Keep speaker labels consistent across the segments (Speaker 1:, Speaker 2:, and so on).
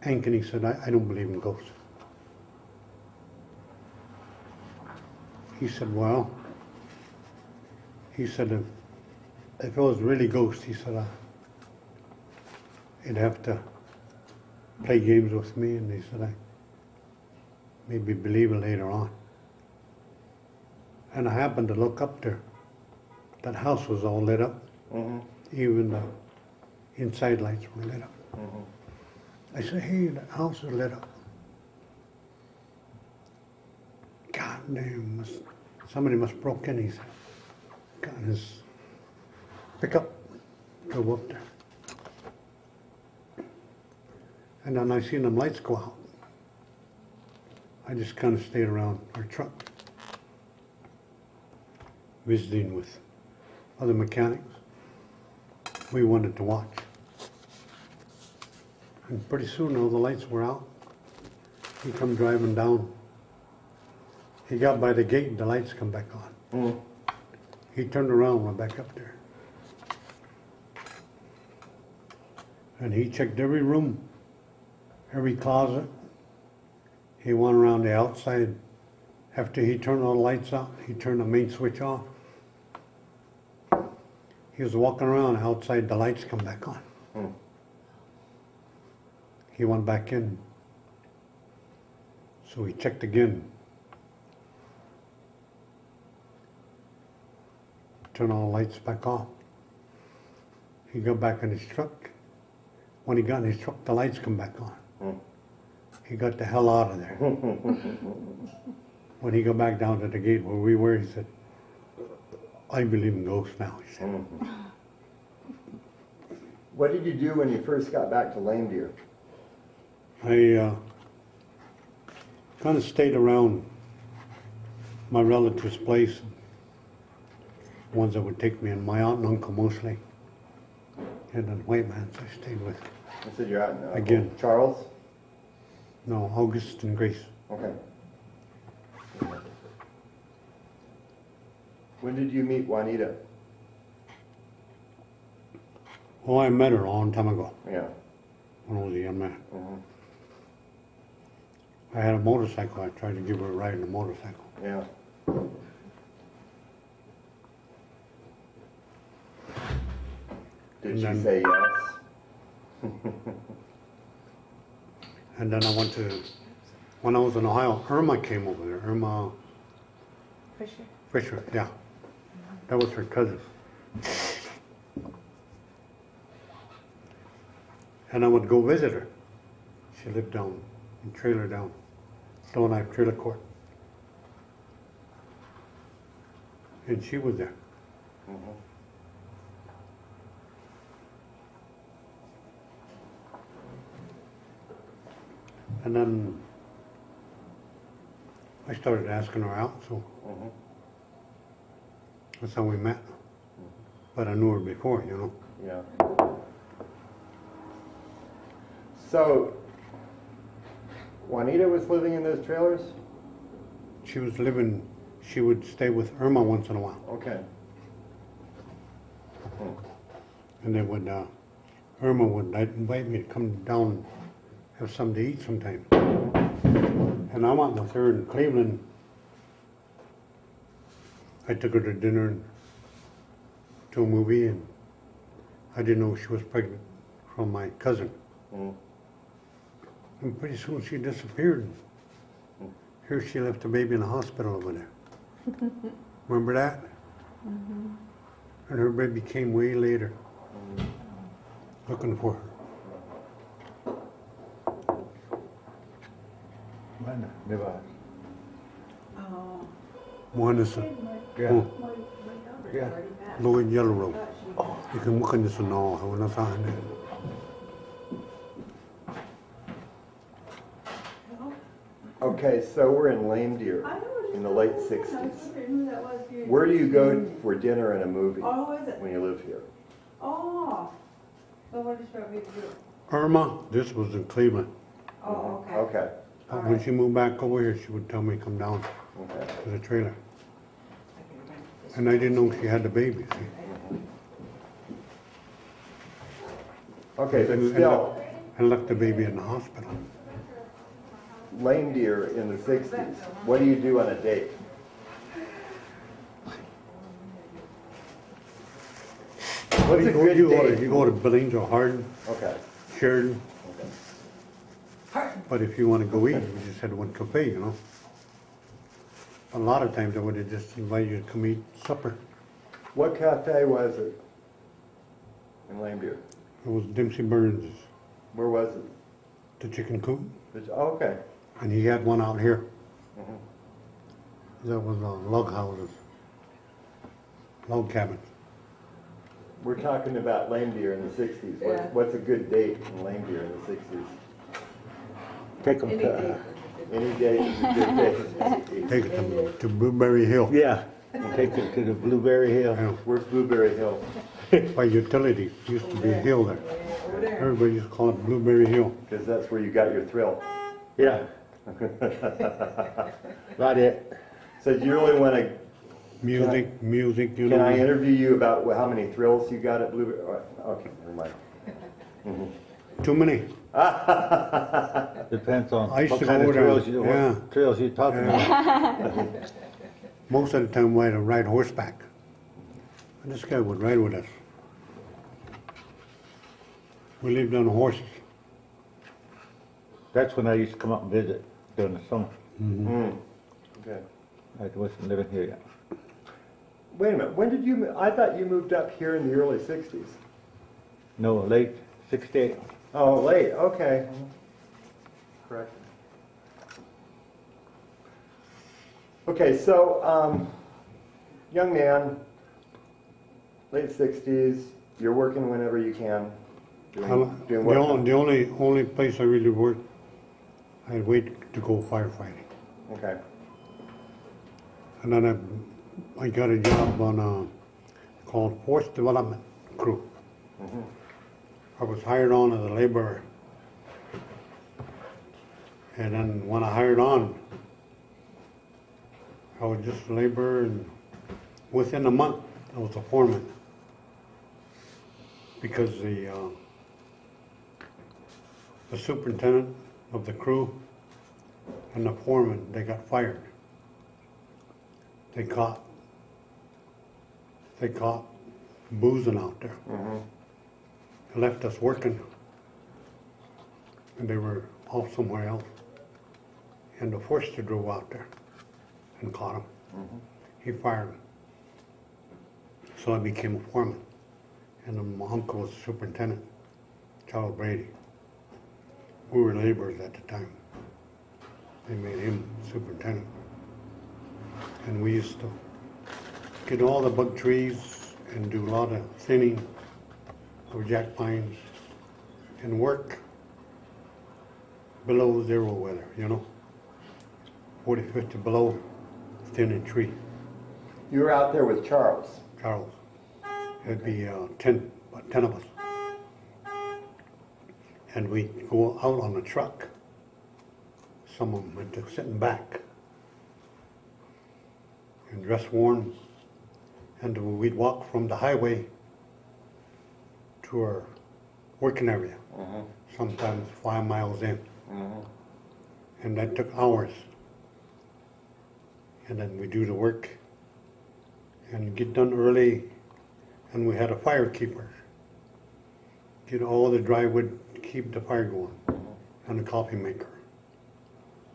Speaker 1: Ankeny said, I don't believe in ghosts. He said, well, he said, if it was really ghosts, he said, he'd have to play games with me, and he said, I maybe believe it later on. And I happened to look up there. That house was all lit up.
Speaker 2: Mm-hmm.
Speaker 1: Even the inside lights were lit up.
Speaker 2: Mm-hmm.
Speaker 1: I said, hey, the house is lit up. God damn, somebody must broke in, he said. Got in his pickup, drove up there. And then I seen them lights go out. I just kind of stayed around our truck, visiting with other mechanics. We wanted to watch. And pretty soon all the lights were out. He come driving down. He got by the gate and the lights come back on.
Speaker 2: Mm.
Speaker 1: He turned around, went back up there. And he checked every room, every closet. He went around the outside. After he turned all the lights out, he turned the main switch off. He was walking around outside, the lights come back on.
Speaker 2: Mm.
Speaker 1: He went back in. So he checked again. Turned all the lights back off. He got back in his truck. When he got in his truck, the lights come back on.
Speaker 2: Mm.
Speaker 1: He got the hell out of there. When he got back down to the gate where we were, he said, I believe in ghosts now, he said.
Speaker 2: Mm. What did you do when you first got back to Lonebear?
Speaker 1: I kind of stayed around my relatives' place, ones that would take me, and my aunt and uncle mostly, and then white man I stayed with.
Speaker 2: You said you're out in
Speaker 1: Again.
Speaker 2: Charles?
Speaker 1: No, August and Grace.
Speaker 2: Okay. When did you meet Juanita?
Speaker 1: Oh, I met her a long time ago,
Speaker 2: Yeah.
Speaker 1: when I was a young man.
Speaker 2: Mm-hmm.
Speaker 1: I had a motorcycle, I tried to give her a ride on a motorcycle.
Speaker 2: Yeah. Did
Speaker 1: And
Speaker 2: she
Speaker 1: then-
Speaker 2: say yes?
Speaker 1: And then I went to, when I was in Ohio, Irma came over there, Irma Fisher, yeah. That was her cousin. And I would go visit her. She lived down in trailer down, Stone Knife Trailer Court. And she was there.
Speaker 2: Mm-hmm.
Speaker 1: And then I started asking her out, so
Speaker 2: Mm-hmm.
Speaker 1: that's how we met. But I knew her before, you know.
Speaker 2: Yeah. So, Juanita was living in those trailers?
Speaker 1: She was living, she would stay with Irma once in a while.
Speaker 2: Okay. Hmm.
Speaker 1: And then would, Irma would invite me to come down and have something to eat sometime. And I went with her in Cleveland. I took her to dinner and to a movie, and I didn't know she was pregnant from my cousin.
Speaker 2: Mm.
Speaker 1: And pretty soon she disappeared. Here she left the baby in the hospital over there. Remember that?
Speaker 3: Mm-hmm.
Speaker 1: And her baby came way later, looking for her.
Speaker 3: Oh.
Speaker 1: One is a Lloyd Yellow Road. You can look in this and all, how enough on it.
Speaker 2: Okay, so we're in Lonebear in the late 60s. Where do you go for dinner and a movie
Speaker 3: Oh, is it?
Speaker 2: when you live here?
Speaker 3: Oh. So what did you want me to do?
Speaker 1: Irma, this was in Cleveland.
Speaker 3: Oh, okay.
Speaker 2: Okay.
Speaker 1: But when she moved back over here, she would tell me come down
Speaker 2: Okay.
Speaker 1: to the trailer. And I didn't know she had the baby, see.
Speaker 2: Okay, but still,
Speaker 1: I left the baby in the hospital.
Speaker 2: Lonebear in the 60s. What do you do on a date? What's a good date?
Speaker 1: You go to Billings or Hardin,
Speaker 2: Okay.
Speaker 1: Sheridan.
Speaker 2: Okay.
Speaker 1: But if you want to go eat, we just had one cafe, you know. A lot of times I would have just invited you to come eat supper.
Speaker 2: What cafe was it in Lonebear?
Speaker 1: It was Dempsey Burns,
Speaker 2: Where was it?
Speaker 1: the chicken coop,
Speaker 2: Oh, okay.
Speaker 1: and he had one out here.
Speaker 2: Mhm.
Speaker 1: That was log houses, log cabins.
Speaker 2: We're talking about Lonebear in the 60s.
Speaker 3: Yeah.
Speaker 2: What's a good date in Lonebear in the 60s?
Speaker 4: Take them
Speaker 3: Any
Speaker 4: to,
Speaker 3: day.
Speaker 2: Any date is a good date.
Speaker 1: Take it to Blueberry Hill.
Speaker 4: yeah, take them to the Blueberry Hill.
Speaker 1: Yeah,
Speaker 2: Where's Blueberry Hill?
Speaker 1: by utilities, used to be a hill there. Everybody used to call it Blueberry Hill.
Speaker 2: Because that's where you got your thrill.
Speaker 4: Yeah. About it.
Speaker 2: So you really want to,
Speaker 1: Music, you
Speaker 2: can I
Speaker 1: know.
Speaker 2: interview you about how many thrills you got at Blueberry? Okay, never mind.
Speaker 1: Too many.
Speaker 4: Depends on
Speaker 1: I used
Speaker 4: what
Speaker 1: to
Speaker 4: kind
Speaker 1: go
Speaker 4: of
Speaker 1: there,
Speaker 4: trails you,
Speaker 1: yeah.
Speaker 4: what trails you're talking about.
Speaker 1: Most of the time we had to ride horseback. And this guy would ride with us. We lived on horses.
Speaker 4: That's when I used to come up and visit during the summer.
Speaker 2: Okay.
Speaker 4: I wasn't living here yet.
Speaker 2: Wait a minute, when did you, I thought you moved up here in the early 60s.
Speaker 4: No, late 68.
Speaker 2: Oh, late, okay. Correct. Okay, so, young man, late 60s, you're working whenever you can. Doing what?
Speaker 1: The only place I really worked, I'd wait to go firefighting.
Speaker 2: Okay.
Speaker 1: And then I got a job on called Force Development Crew. I was hired on as a laborer. And then when I hired on, I was just a laborer, and within a month, I was a foreman. Because the superintendent of the crew and the foreman, they got fired. They caught boozing out there. They left us working, and they were off somewhere else. And the forester drove out there and caught him. He fired him. So I became a foreman, and then my uncle was the superintendent, Charles Brady. We were laborers at the time. They made him superintendent. And we used to get all the bug trees and do a lot of thinning of jack pines and work below zero weather, you know, 40, 50 below, thinning tree.
Speaker 2: You were out there with Charles.
Speaker 1: Charles. It'd be 10 of us. And we'd go out on a truck. Some of them went to sitting back and dress warm. And we'd walk from the highway to our working area, sometimes 5 miles in. And that took hours. And then we do the work and get done early, and we had a fire keeper. Get all the dry wood, keep the fire going, and a coffee maker.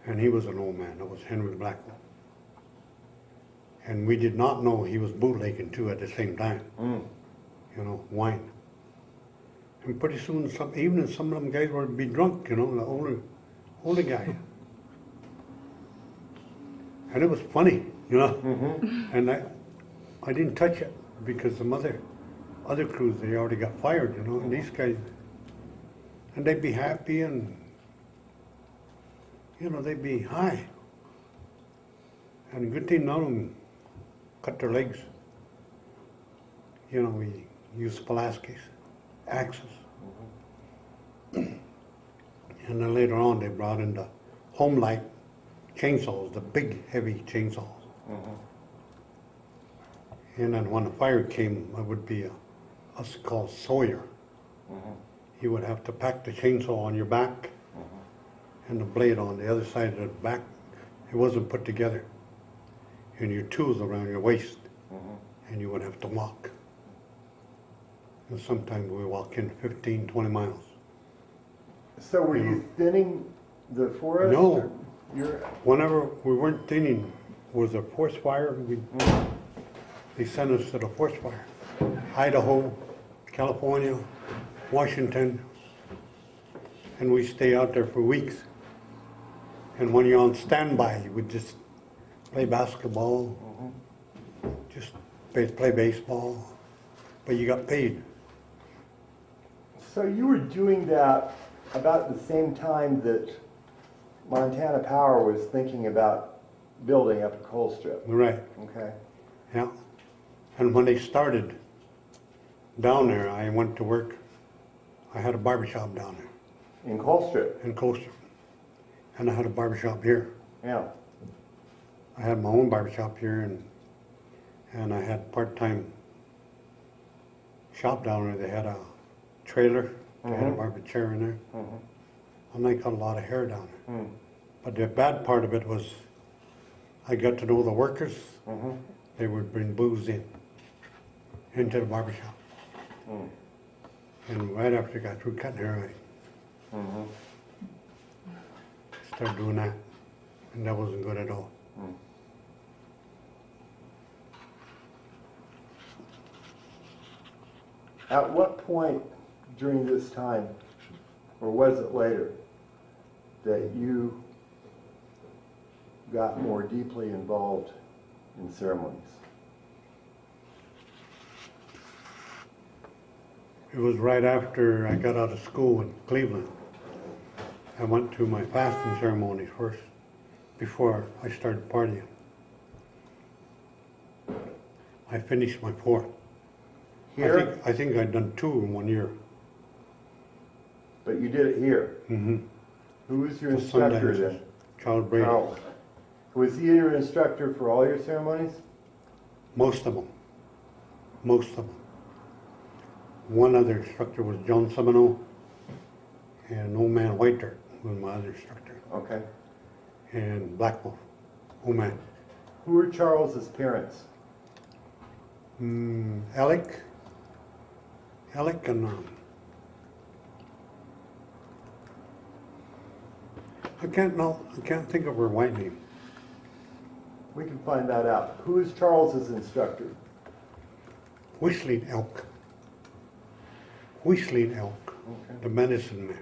Speaker 1: And he was an old man, that was Henry Blackwell. And we did not know he was bootlegging too at the same time. You know, wine. And pretty soon, some of them guys would be drunk, you know, the older guy. And it was funny, you know. And I didn't touch it because some other crews, they already got fired, you know. And these guys, and they'd be happy, and you know, they'd be high. And good thing none of them cut their legs. You know, we used Pulaskis, axes. And then later on they brought in the home light chainsaws, the big heavy chainsaws. And then when the fire came, it would be us called Sawyer. you would have to pack the chainsaw on your back and the blade on the other side of the back. It wasn't put together. And your tools around your waist. And you would have to walk. And sometimes we walk in 15, 20 miles.
Speaker 2: So were you thinning the forest?
Speaker 1: No.
Speaker 2: or You're,
Speaker 1: Whenever we weren't thinning, was a forest fire, they sent us to the forest fire. Idaho, California, Washington, and we stay out there for weeks. And when you're on standby, you would just play basketball, just play baseball, but you got paid.
Speaker 2: so you were doing that about the same time that Montana Power was thinking about building up a coal strip.
Speaker 1: Right,
Speaker 2: Okay.
Speaker 1: yeah. And when they started down there, I went to work. I had a barbershop down there
Speaker 2: In coal strip.
Speaker 1: in Coastal. And I had a barbershop here.
Speaker 2: Yeah.
Speaker 1: I had my own barbershop here, and I had part-time shop down there. They had a trailer, they had a barber chair in there, and I cut a lot of hair down there. But the bad part of it was I got to know the workers. They would bring booze into the barbershop. And right after I got through cutting hair, I started doing that, and that wasn't good at all.
Speaker 2: At what point during this time, or was it later, that you got more deeply involved in ceremonies?
Speaker 1: It was right after I got out of school in Cleveland. I went to my fasting ceremonies first, before I started partying. I finished my 4.
Speaker 2: Here?
Speaker 1: I think I'd done 2 in 1 year.
Speaker 2: But you did it here.
Speaker 1: Mm-hmm.
Speaker 2: Who was your
Speaker 1: For
Speaker 2: instructor
Speaker 1: Sundance,
Speaker 2: then?
Speaker 1: Charles Brady.
Speaker 2: Oh. Was he your instructor for all your ceremonies?
Speaker 1: Most of them. Most of them. One other instructor was John Semino, and Old Man White Dirt was my other instructor,
Speaker 2: Okay.
Speaker 1: and Black Wolf, Old Man.
Speaker 2: Who were Charles's parents?
Speaker 1: Alec and I can't think of her white name.
Speaker 2: We can find that out. Who is Charles's instructor?
Speaker 1: Whistling Elk,
Speaker 2: Okay.
Speaker 1: the medicine man.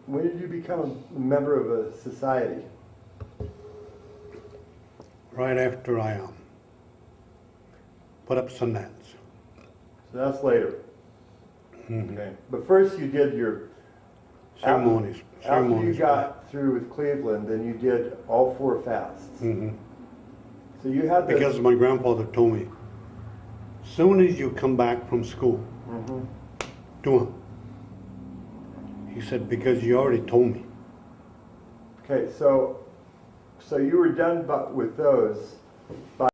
Speaker 2: When did you become a member of a society?
Speaker 1: Right after I put up Sundance.
Speaker 2: So that's later. Okay. But first you did your
Speaker 1: Ceremonies.
Speaker 2: After you got through with Cleveland, then you did all 4 fasts. So you had the...
Speaker 1: Because my grandfather told me, soon as you come back from school, do them. He said, because you already told me.
Speaker 2: Okay, so you were done with those by